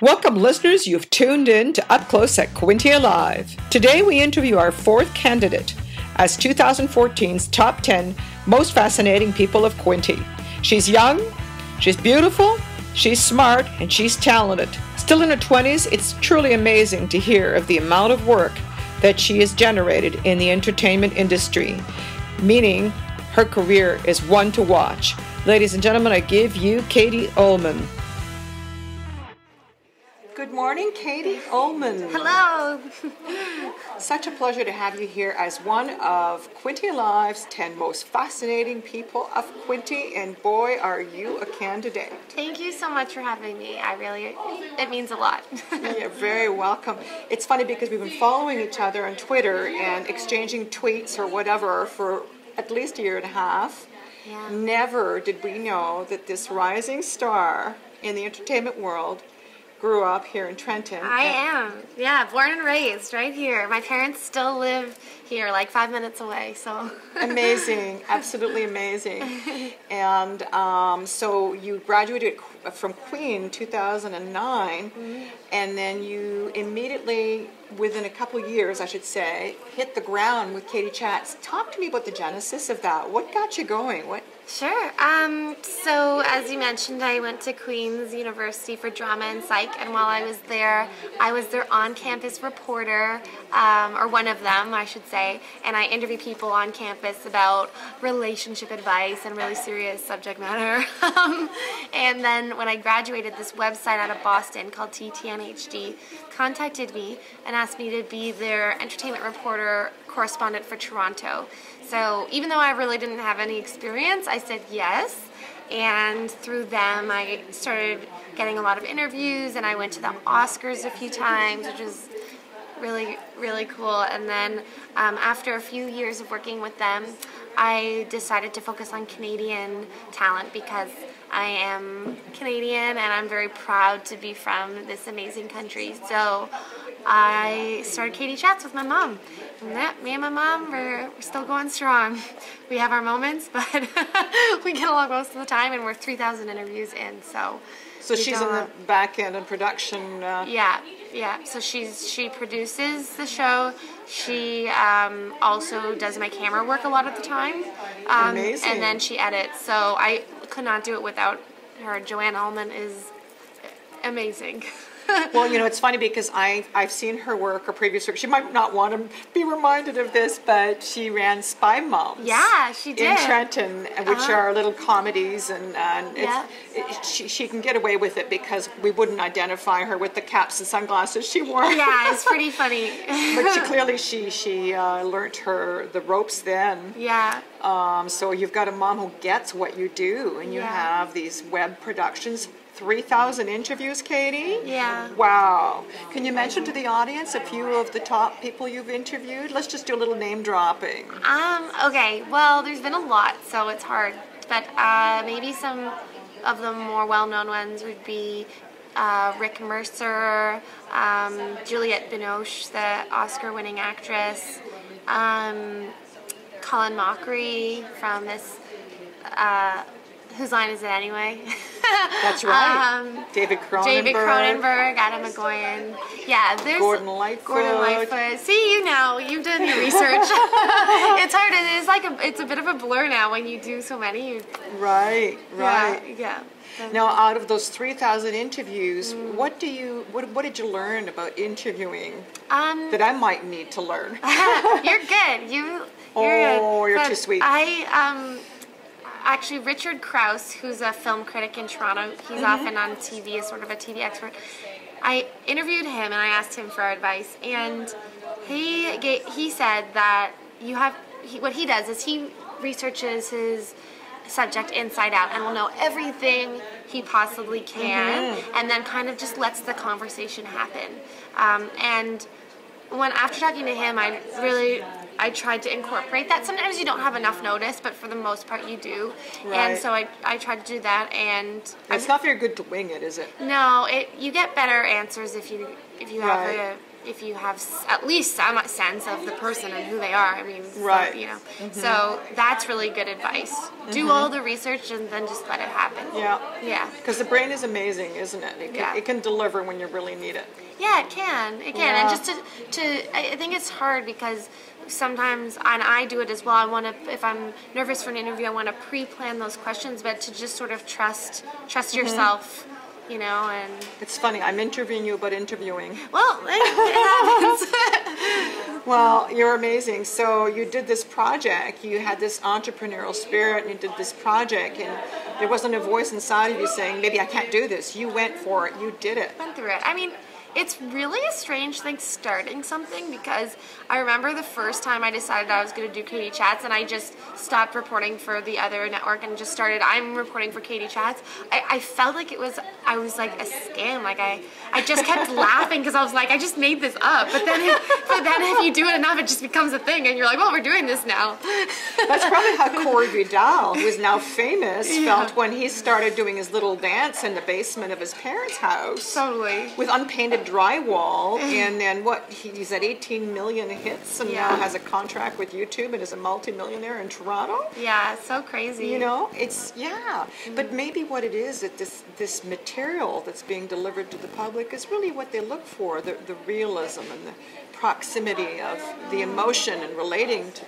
Welcome listeners, you've tuned in to Up Close at QuinteALIVE. Today we interview our fourth candidate as 2014's top 10 most fascinating people of Quinte. She's young, she's beautiful, she's smart, and she's talented. Still in her 20s, it's truly amazing to hear of the amount of work that she has generated in the entertainment industry, meaning her career is one to watch. Ladies and gentlemen, I give you Katie Uhlmann. Good morning, Katie Uhlmann. Hello. Such a pleasure to have you here as one of QuinteALIVE's 10 most fascinating people of Quinte, and boy, are you a candidate. Thank you so much for having me. It means a lot. You're very welcome. It's funny because we've been following each other on Twitter and exchanging tweets or whatever for at least a year and a half. Yeah. Never did we know that this rising star in the entertainment world grew up here in Trenton. I am. Yeah, born and raised right here. My parents still live here, like 5 minutes away, so. Amazing, absolutely amazing. And so you graduated from Queen in 2009, and then you immediately, within a couple of years, I should say, hit the ground with Katie Chats. Talk to me about the genesis of that. What got you going? Sure. So as you mentioned, I went to Queen's University for Drama and Psych, and while I was there, I was their on-campus reporter, or one of them, I should say, and I interview people on campus about relationship advice and really serious subject matter. And then when I graduated, this website out of Boston called TTNHD contacted me and asked me to be their entertainment reporter correspondent for Toronto. So even though I really didn't have any experience, I said yes, and through them I started getting a lot of interviews, and I went to the Oscars a few times, which was really, really cool. And then after a few years of working with them, I decided to focus on Canadian talent because I am Canadian and I'm very proud to be from this amazing country. So I started Katie Chats with my mom. And me and my mom, we're still going strong. We have our moments, but we get along most of the time, and we're 3,000 interviews in. So she's in the back end of production. Yeah. So she produces the show. She also does my camera work a lot of the time. Amazing. And then she edits. So I could not do it without her. Joanne Uhlmann is amazing. Well, you know, it's funny because I've seen her work, her previous work. She might not want to be reminded of this, but she ran Spy Moms. Yeah, she did. In Trenton, which are little comedies, and she can get away with it because we wouldn't identify her with the caps and sunglasses she wore. Yeah, it's pretty funny. But clearly she learnt the ropes then. Yeah. So you've got a mom who gets what you do, and you have these web productions. 3,000 interviews, Katie? Yeah. Wow. Can you mention to the audience a few of the top people you've interviewed? Let's just do a little name dropping. Okay, well, there's been a lot, so it's hard. But maybe some of the more well-known ones would be Rick Mercer, Juliette Binoche, the Oscar-winning actress, Colin Mockery from this, Whose Line Is It Anyway? That's right. David Cronenberg, Adam McGoyan. Yeah, there's Gordon Lightfoot. See, you've done your research. It's hard. It's a bit of a blur now when you do so many. Right. Yeah. Now, out of those 3,000 interviews, what did you learn about interviewing that I might need to learn? You're good. You're good. Too sweet. Actually, Richard Krause, who's a film critic in Toronto, he's often on TV as sort of a TV expert. I interviewed him and I asked him for advice, and he said that what he does is he researches his subject inside out and will know everything he possibly can, and then kind of just lets the conversation happen. And after talking to him, I tried to incorporate that. Sometimes you don't have enough notice, but for the most part you do. Right. And so I tried to do that, and it's not very good to wing it, is it? No, you get better answers if you have if you have at least some sense of the person and who they are. I mean, right. So, you know, so that's really good advice. Do all the research and then just let it happen. Yeah. Yeah. Because the brain is amazing, isn't it? It can deliver when you really need it. Yeah, it can. It can. And just I think it's hard because sometimes, and I do it as well, I want to, if I'm nervous for an interview, I want to pre-plan those questions, but to just sort of trust yourself, you know, and... It's funny, I'm interviewing you about interviewing. Well, it happens. Well, you're amazing. So you did this project, you had this entrepreneurial spirit, and you did this project, and there wasn't a voice inside of you saying, maybe I can't do this. You went for it, you did it. Went through it. I mean, it's really a strange thing starting something, because I remember the first time I decided I was going to do Katie Chats, and I just stopped reporting for the other network and just started, I'm reporting for Katie Chats. I felt like I was like a scam. Like I just kept laughing because I was like, I just made this up. But then if you do it enough, it just becomes a thing, and you're like, well, we're doing this now. That's probably how Corey Vidal, who is now famous, felt when he started doing his little dance in the basement of his parents' house. Totally. With unpainted drywall, and then he's at 18 million hits, and now has a contract with YouTube and is a multi-millionaire in Toronto. Yeah, it's so crazy. You know, it's, but maybe what it is that this material that's being delivered to the public is really what they look for, the realism and the proximity of the emotion and relating to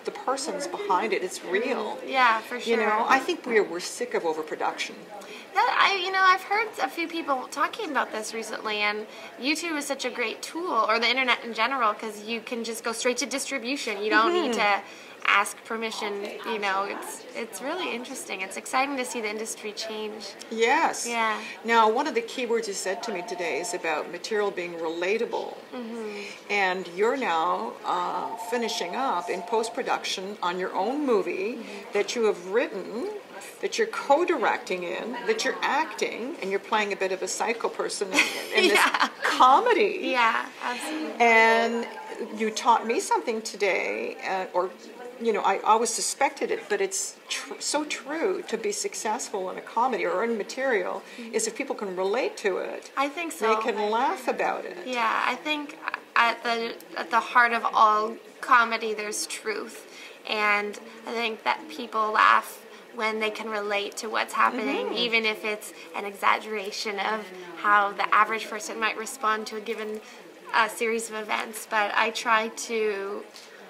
the persons behind it. It's real. Yeah, for sure. You know, I think we're sick of overproduction. I've heard a few people talking about this recently, and YouTube is such a great tool, or the internet in general, because you can just go straight to distribution. You don't need to ask permission. You know, it's really interesting. It's exciting to see the industry change. Yes. Yeah. Now, one of the key words you said to me today is about material being relatable. And you're now finishing up in post-production on your own movie that you have written, that you're co-directing in, that you're acting, and you're playing a bit of a psycho person in this comedy. Yeah, absolutely. And you taught me something today, I always suspected it, but it's so true. To be successful in a comedy or in material is if people can relate to it. I think so. They can laugh about it. Yeah, I think at the heart of all comedy, there's truth, and I think that people laugh when they can relate to what's happening, even if it's an exaggeration of how the average person might respond to a given series of events. But I try to,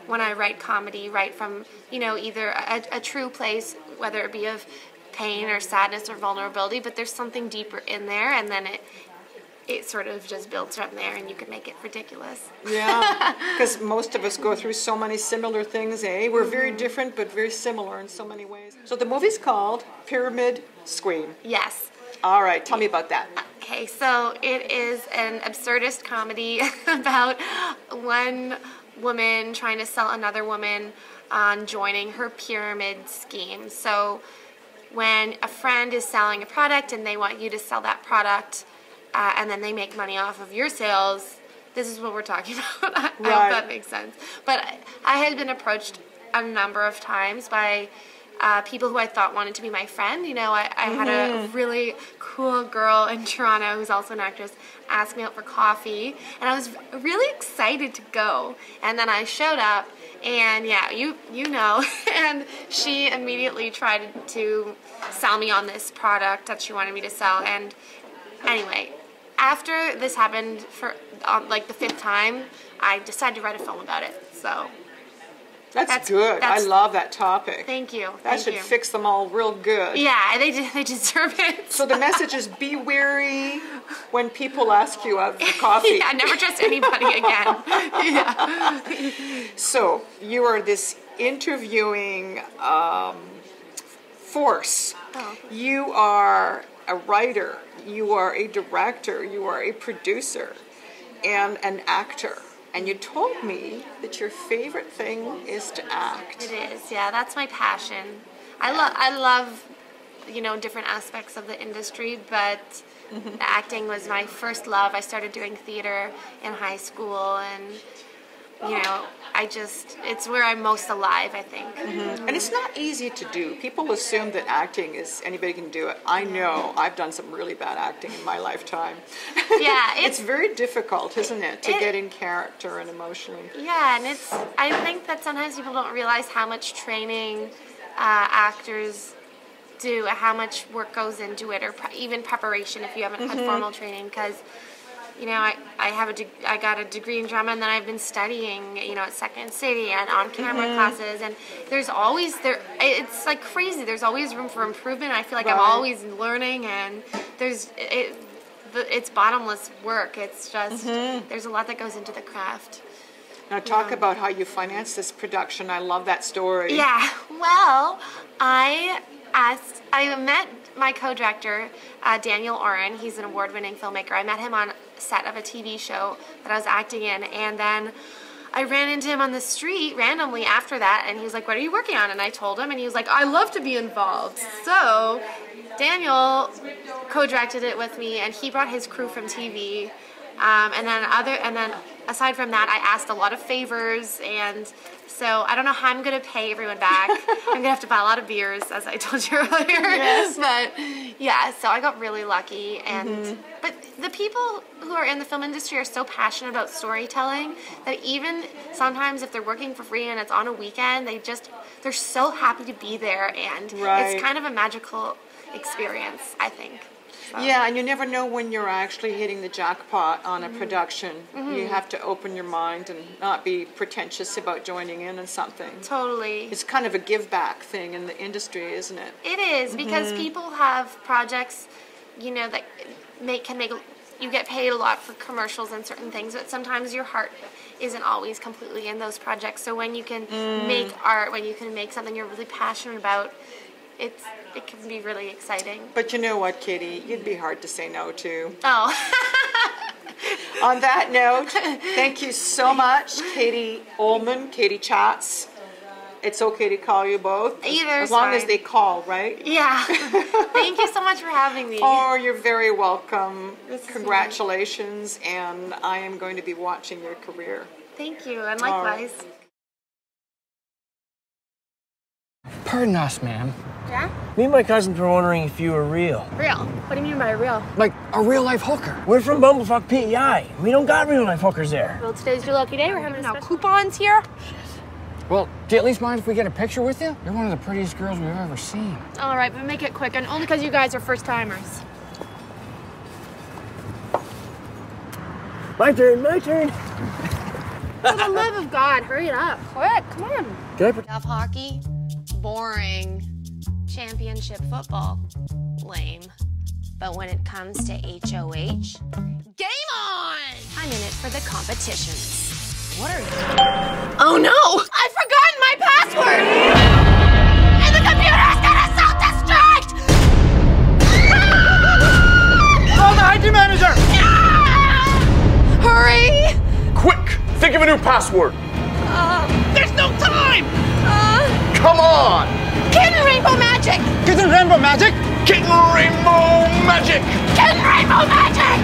when I write comedy, write from, either a true place, whether it be of pain or sadness or vulnerability, but there's something deeper in there, and then it sort of just builds from there, and you can make it ridiculous. Yeah, because most of us go through so many similar things, eh? We're very different, but very similar in so many ways. So the movie's called Pyramid Scheme. Yes. All right, tell me about that. Okay, so it is an absurdist comedy about one woman trying to sell another woman on joining her pyramid scheme. So when a friend is selling a product and they want you to sell that product, and then they make money off of your sales, this is what we're talking about. I hope that makes sense. But I had been approached a number of times by people who I thought wanted to be my friend. I had a really cool girl in Toronto who's also an actress ask me out for coffee, and I was really excited to go. And then I showed up, and and she immediately tried to sell me on this product that she wanted me to sell. And anyway, after this happened for the 5th time, I decided to write a film about it. So that's good. I love that topic. Thank you. That should fix them all real good. Yeah, they deserve it. So the message is: be wary when people ask you out for coffee. Yeah, never trust anybody again. Yeah. So you are this interviewing force. Oh. You are a writer, you are a director, you are a producer, and an actor. And you told me that your favorite thing is to act. It is, yeah. That's my passion. I love, different aspects of the industry, but acting was my first love. I started doing theater in high school, and you know, it's where I'm most alive, I think. And it's not easy to do. People assume that acting is anybody can do it. I know I've done some really bad acting in my lifetime. Yeah, it's very difficult, isn't it, to get in character and emotionally. Yeah, and I think that sometimes people don't realize how much training actors do, how much work goes into it, or even preparation if you haven't had formal training, because you know, I got a degree in drama, and then I've been studying, you know, at Second City and on camera classes, and there's always it's like crazy. There's always room for improvement. I feel like I'm always learning, and it's bottomless work. It's just there's a lot that goes into the craft. Now talk about how you finance this production. I love that story. Yeah, well, I met my co-director, Daniel Oren. He's an award-winning filmmaker. I met him on set of a TV show that I was acting in, and then I ran into him on the street randomly after that, and he was like, what are you working on? And I told him, and he was like, I love to be involved. So Daniel co-directed it with me, and he brought his crew from TV. And then aside from that, I asked a lot of favors, and so I don't know how I'm going to pay everyone back. I'm going to have to buy a lot of beers, as I told you earlier. Yes. But yeah, so I got really lucky. And but the people who are in the film industry are so passionate about storytelling that even sometimes if they're working for free and it's on a weekend, they're so happy to be there, and it's kind of a magical experience, I think. So. Yeah, and you never know when you're actually hitting the jackpot on a production. You have to open your mind and not be pretentious about joining in on something. Totally. It's kind of a give back thing in the industry, isn't it? It is, because people have projects, you know, that can make you get paid a lot for commercials and certain things, but sometimes your heart isn't always completely in those projects. So when you can make art, when you can make something you're really passionate about, it can be really exciting. But you know what, Katie? You'd be hard to say no to. Oh. On that note, thank you so much, Katie Uhlmann, Katie Chats. It's okay to call you both. Either as long as they call, right? Yeah. Thank you so much for having me. Oh, you're very welcome. Congratulations, and I am going to be watching your career. Thank you, and likewise. Pardon us, ma'am. Yeah? Me and my cousins were wondering if you were real. Real? What do you mean by real? Like a real-life hooker. We're from Bumblefuck PEI. We don't got real-life hookers there. Well, today's your lucky day. We're having now coupons here. Well, do you at least mind if we get a picture with you? You're one of the prettiest girls we've ever seen. All right, but make it quick, and only because you guys are first-timers. My turn, my turn. For the love of God, hurry it up. Quick, come on. Love hockey? Boring. Championship football? Lame. But when it comes to HOH, game on! I'm in it for the competitions. What are you? Oh no! I've forgotten my password! And the computer's gonna self-destruct! Call the IT manager! Hurry! Quick! Think of a new password! There's no time! Come on! Kitten Rainbow Magic! Kitten Rainbow Magic? Kitten Rainbow Magic! Kitten Rainbow Magic!